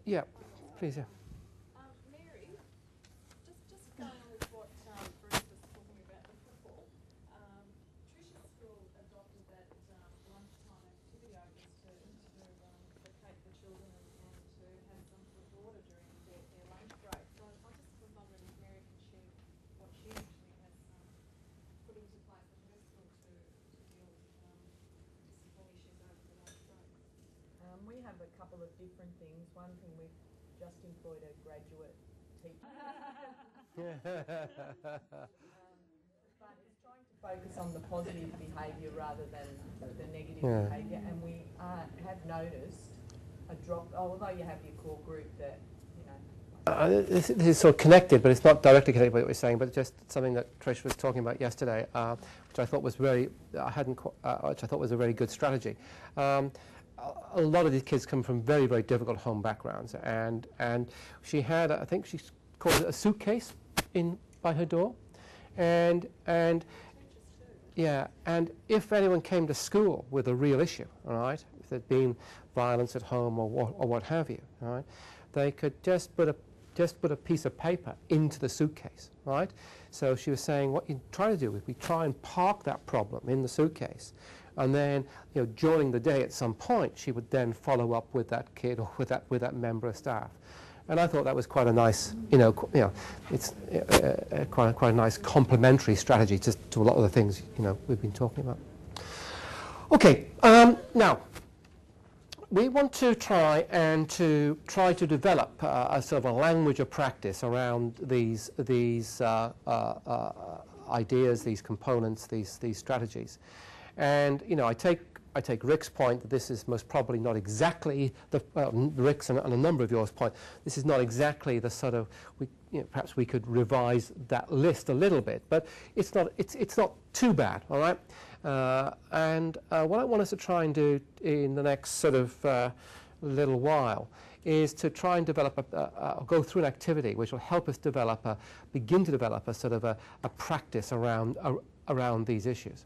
Yeah, please. Yeah. Mary, just going on with what Bruce was talking about, the football. Trish's school adopted that lunchtime activity, I guess, to placate the children and to have some sort of order during their lunch break. So I just was wondering if Mary can share what she actually has put into place at her school to deal with discipline issues over the lunch break. We have a couple of different things. One thing, we've just employed a graduate teacher. But it's trying to focus on the positive behaviour rather than the negative behaviour. And we have noticed a drop, although you have your core group that, this is sort of connected, but it's not directly connected with what we're saying, but just something that Trish was talking about yesterday, which I thought was which I thought was a very good strategy. A lot of these kids come from very, very difficult home backgrounds, and she had, I think she called it a suitcase by her door, and if anyone came to school with a real issue, all right, if there'd been violence at home or what have you, all right, they could just put a piece of paper into the suitcase, right? So she was saying what you try to do is we try and park that problem in the suitcase, and then during the day at some point she would then follow up with that kid or with that member of staff. And I thought that was quite a nice, it's quite a nice complementary strategy to a lot of the things we've been talking about. Okay, now we want to try to develop a sort of a language of practice around these ideas, these components, these strategies. And I take Rick's point that this is most probably not exactly Rick's and a number of yours point. This is not exactly the sort of perhaps we could revise that list a little bit, but it's not too bad, all right. And what I want us to try and do in the next sort of little while is to try and develop go through an activity which will help us begin to develop a sort of a practice around these issues.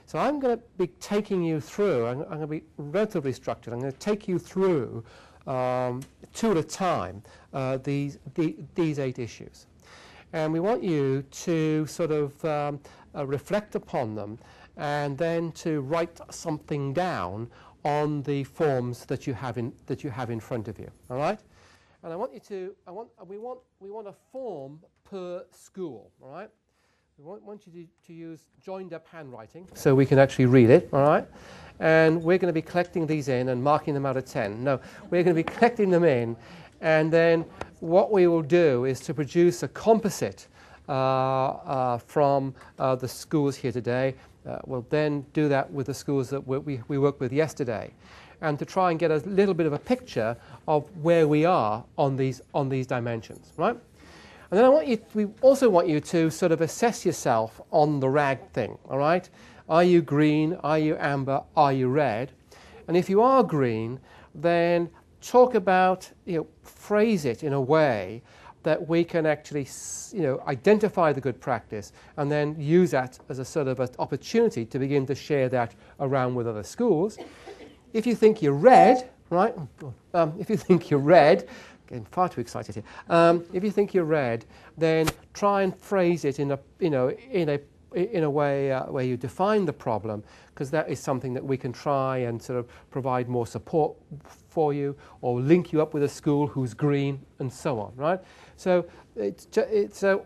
So I'm going to be taking you through, I'm going to be relatively structured, I'm going to take you through two at a time these 8 issues. And we want you to sort of reflect upon them and then to write something down on the forms that you have in front of you, all right? And I want you to, we want a form per school, all right? We want you to use joined-up handwriting so we can actually read it, all right? And we're going to be collecting these in and marking them out of 10. No, we're going to be collecting them in, and then what we will do is to produce a composite from the schools here today. We'll then do that with the schools that we worked with yesterday, and to try and get a little bit of a picture of where we are on these dimensions, right? And then we also want you to sort of assess yourself on the RAG thing, all right? Are you green? Are you amber? Are you red? And if you are green, then talk about, phrase it in a way that we can actually, identify the good practice and then use that as a sort of an opportunity to begin to share that around with other schools. If you think you're red, right? If you think you're red, getting far too excited here. If you think you're red, then try and phrase it in a way where you define the problem, because that is something that we can try and sort of provide more support for you, or link you up with a school who's green, and so on, right? So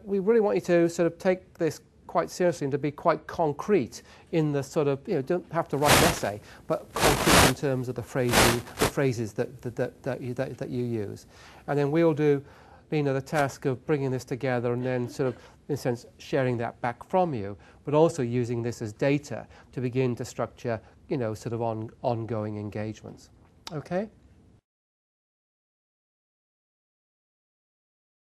we really want you to sort of take this quite seriously and to be quite concrete in the sort of, don't have to write an essay, but concrete in terms of the phrases that you use. And then we'll do, the task of bringing this together and then sort of, in a sense, sharing that back from you, but also using this as data to begin to structure, sort of ongoing engagements. Okay?